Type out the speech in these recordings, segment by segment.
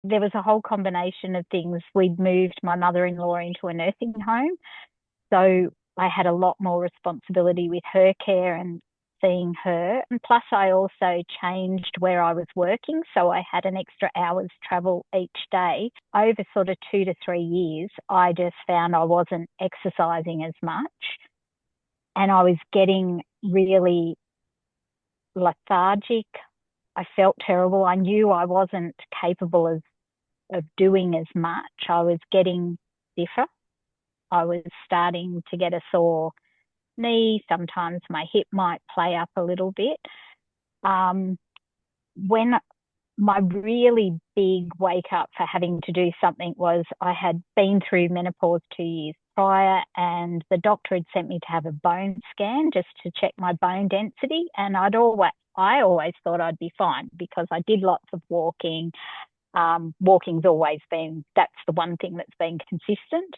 there was a whole combination of things. We'd moved my mother-in-law into a nursing home, so I had a lot more responsibility with her care and seeing her. And plus, I also changed where I was working, so I had an extra hour's travel each day. Over sort of 2 to 3 years, I just found I wasn't exercising as much, and I was getting really lethargic. I felt terrible. I knew I wasn't capable of doing as much. I was getting stiffer. I was starting to get a sore knee. Sometimes my hip might play up a little bit. When my really big wake up for having to do something was I had been through menopause 2 years prior, and the doctor had sent me to have a bone scan just to check my bone density. And I always thought I'd be fine because I did lots of walking. Walking's always been, that's the one thing that's been consistent.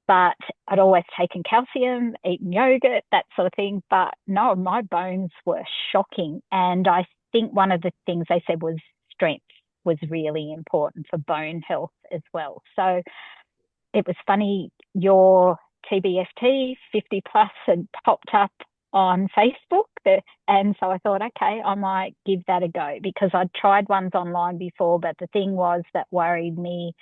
But I'd always taken calcium, eaten yogurt, that sort of thing. But no, my bones were shocking. And I think one of the things they said was strength was really important for bone health as well. So it was funny, your TBFT 50 plus had popped up on Facebook. And so I thought, okay, I might give that a go, because I'd tried ones online before, but the thing was that worried me,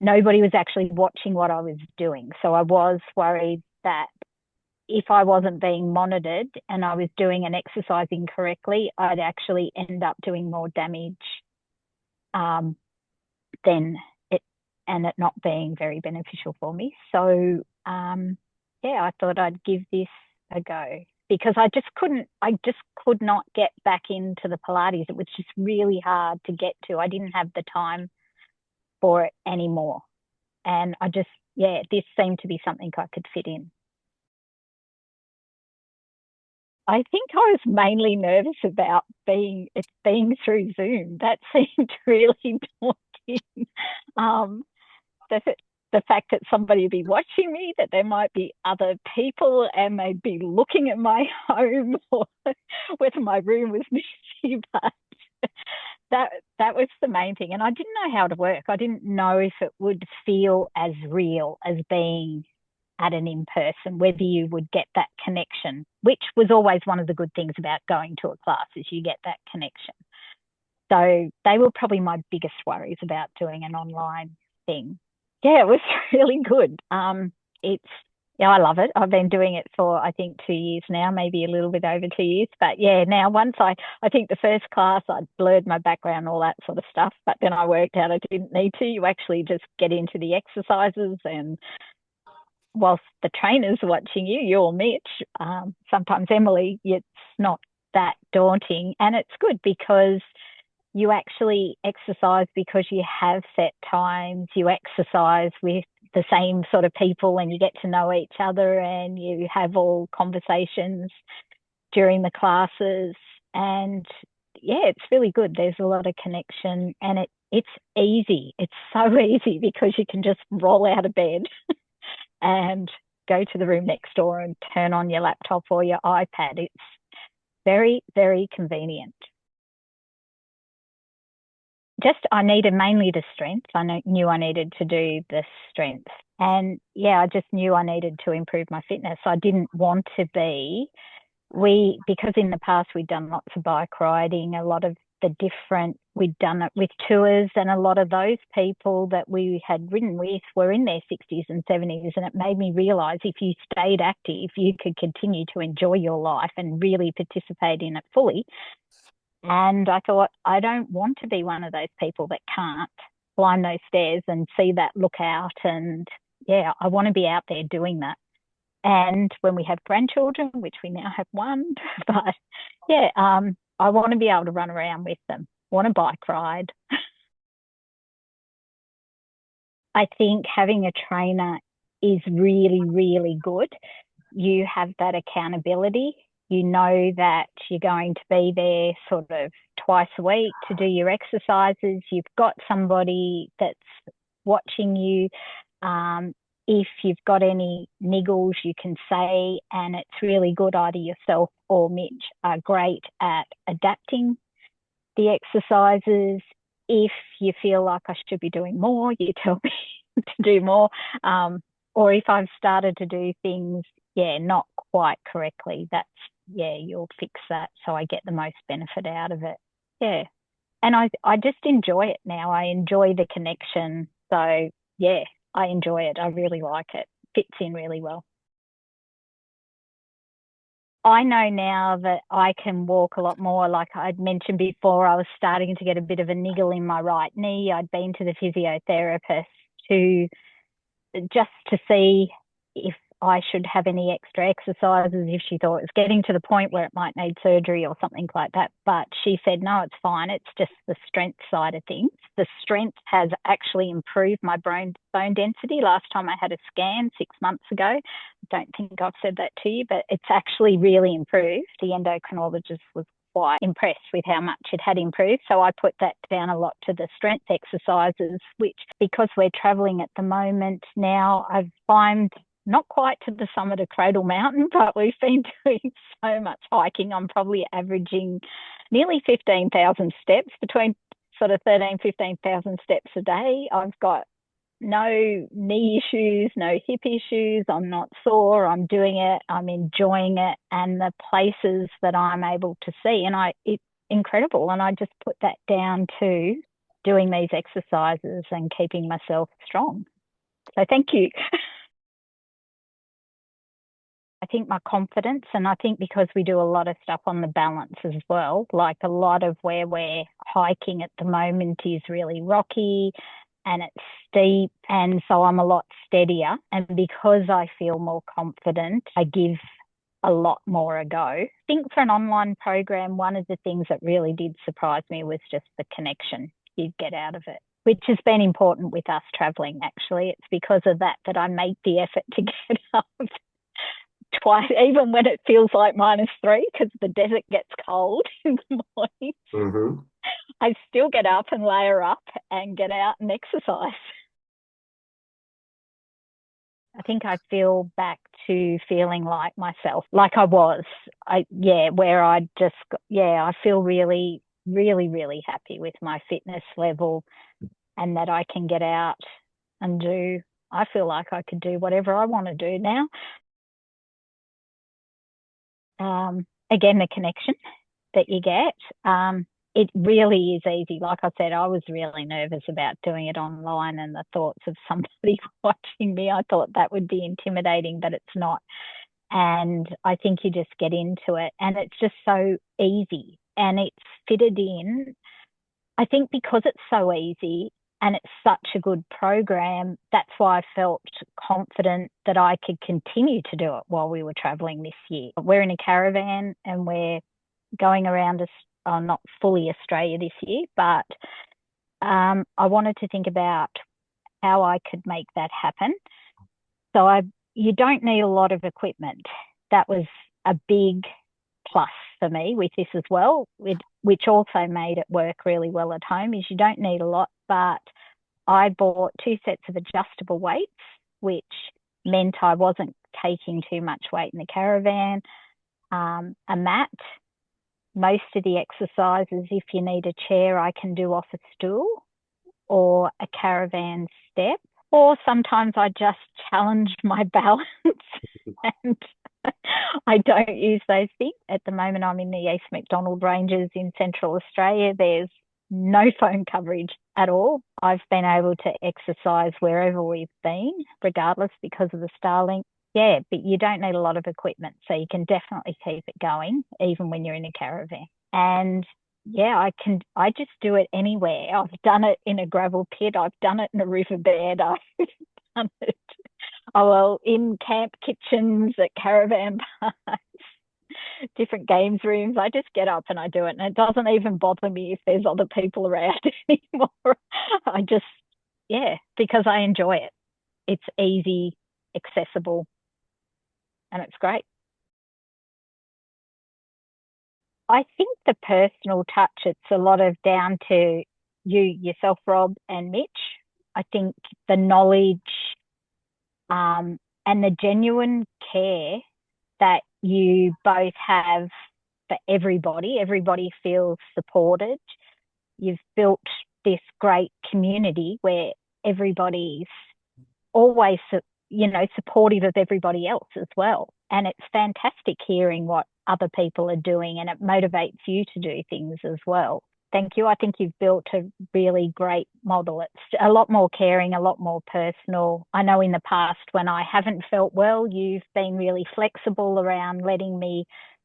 nobody was actually watching what I was doing. So I was worried that if I wasn't being monitored and I was doing and exercising correctly, I'd actually end up doing more damage than it, and it not being very beneficial for me. So I thought I'd give this a go, because I just could not get back into the Pilates. It was just really hard to get to. I didn't have the time for it anymore. And this seemed to be something I could fit in. I think I was mainly nervous about being through Zoom. That seemed really daunting. The fact that somebody would be watching me, that there might be other people and they'd be looking at my home, or whether my room was messy, but that was the main thing. And I didn't know how to work. I didn't know if it would feel as real as being at an in-person, whether you would get that connection, which was always one of the good things about going to a class, is you get that connection. So they were probably my biggest worries about doing an online thing. Yeah, it was really good. I love it. I've been doing it for, I think, 2 years now, maybe a little bit over 2 years. But yeah, now once I think the first class, I blurred my background, all that sort of stuff. But then I worked out I didn't need to. You actually just get into the exercises, and whilst the trainer's watching you, you're Mitch, sometimes Emily, it's not that daunting. And it's good because you actually exercise because you have set times. You exercise with the same sort of people, and you get to know each other, and you have all conversations during the classes. And yeah, it's really good. There's a lot of connection, and it's easy. It's so easy because you can just roll out of bed and go to the room next door and turn on your laptop or your iPad. It's very, very convenient. I needed mainly the strength. I knew I needed to do the strength. And yeah, I just knew I needed to improve my fitness. I didn't want to because in the past we'd done lots of bike riding, we'd done it with tours, and a lot of those people that we had ridden with were in their 60s and 70s. And it made me realise if you stayed active, you could continue to enjoy your life and really participate in it fully. And I thought, I don't want to be one of those people that can't climb those stairs and see that lookout. And yeah, I want to be out there doing that. And when we have grandchildren, which we now have one, but yeah, I want to be able to run around with them, want to bike ride. I think having a trainer is really, really good. You have that accountability. You know that you're going to be there sort of twice a week to do your exercises. You've got somebody that's watching you. If you've got any niggles, you can say, and it's really good. Either yourself or Mitch are great at adapting the exercises. if you feel like I should be doing more, you tell me to do more. Or if I've started to do things, not quite correctly, you'll fix that so I get the most benefit out of it. Yeah. And I just enjoy it now. I enjoy the connection. So yeah, I enjoy it. I really like it. Fits in really well. I know now that I can walk a lot more. Like I'd mentioned before, I was starting to get a bit of a niggle in my right knee. I'd been to the physiotherapist to just to see if I should have any extra exercises, if she thought it was getting to the point where it might need surgery or something like that. But she said, no, it's fine. It's just the strength side of things. The strength has actually improved my bone density. Last time I had a scan 6 months ago, I don't think I've said that to you, but it's actually really improved. The endocrinologist was quite impressed with how much it had improved. So I put that down a lot to the strength exercises, which because we're traveling at the moment now, I've climbed not quite to the summit of Cradle Mountain, but we've been doing so much hiking. I'm probably averaging nearly 15,000 steps, between sort of 15,000 steps a day. I've got no knee issues, no hip issues. I'm not sore. I'm doing it. I'm enjoying it. And the places that I'm able to see, it's incredible. And I just put that down to doing these exercises and keeping myself strong. So thank you. I think my confidence, and I think because we do a lot of stuff on the balance as well, like a lot of where we're hiking at the moment is really rocky and it's steep. And so I'm a lot steadier. And because I feel more confident, I give a lot more a go. I think for an online program, one of the things that really did surprise me was just the connection you get out of it, which has been important with us traveling, actually. It's because of that I make the effort to get up twice, even when it feels like -3, because the desert gets cold in the morning. Mm-hmm. I still get up and layer up and get out and exercise. I think I feel back to feeling like myself, like I was. Where I just, I feel really, really, really happy with my fitness level and that I can get out and do. I feel like I could do whatever I want to do now. Again, the connection that you get, it really is easy. Like I said, I was really nervous about doing it online, and the thoughts of somebody watching me, I thought that would be intimidating, but it's not. And I think you just get into it, and it's just so easy, and it's fitted in. I think because it's so easy and it's such a good program, that's why I felt confident that I could continue to do it while we were traveling this year. We're in a caravan and we're going around not fully Australia this year, but I wanted to think about how I could make that happen. So you don't need a lot of equipment. That was a big plus for me with this as well, which also made it work really well at home, is you don't need a lot, but I bought 2 sets of adjustable weights, which meant I wasn't taking too much weight in the caravan, a mat. Most of the exercises, if you need a chair, I can do off a stool or a caravan step, or sometimes I just challenge my balance and I don't use those things. At the moment, I'm in the East McDonald Ranges in Central Australia. There's no phone coverage at all. I've been able to exercise wherever we've been, regardless, because of the Starlink. Yeah, but you don't need a lot of equipment, so you can definitely keep it going, even when you're in a caravan. And I just do it anywhere. I've done it in a gravel pit. I've done it in a riverbed. I've done it in camp kitchens, at caravan parks, different games rooms. I just get up and I do it, and it doesn't even bother me if there's other people around anymore. I just, because I enjoy it. It's easy, accessible, and it's great. I think the personal touch, it's a lot of down to you, yourself, Rob, and Mitch. I think the knowledge and the genuine care that you both have for everybody. Everybody feels supported. You've built this great community where everybody's always, supportive of everybody else as well. And it's fantastic hearing what other people are doing, and it motivates you to do things as well. Thank you. I think you've built a really great model. It's a lot more caring, a lot more personal. I know in the past when I haven't felt well, you've been really flexible around letting me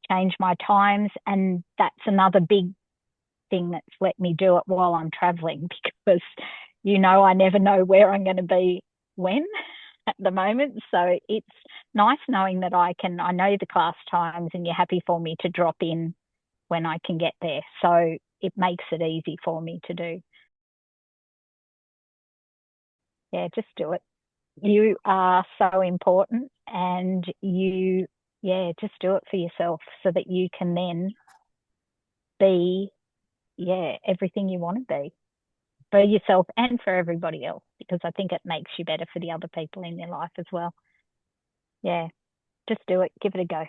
change my times. And that's another big thing that's let me do it while I'm traveling, because, I never know where I'm going to be when at the moment. So it's nice knowing that I know the class times and you're happy for me to drop in when I can get there. So it makes it easy for me to do. Yeah, just do it. You are so important, and just do it for yourself so that you can then be, everything you want to be for yourself and for everybody else, because I think it makes you better for the other people in your life as well. Yeah, just do it. Give it a go.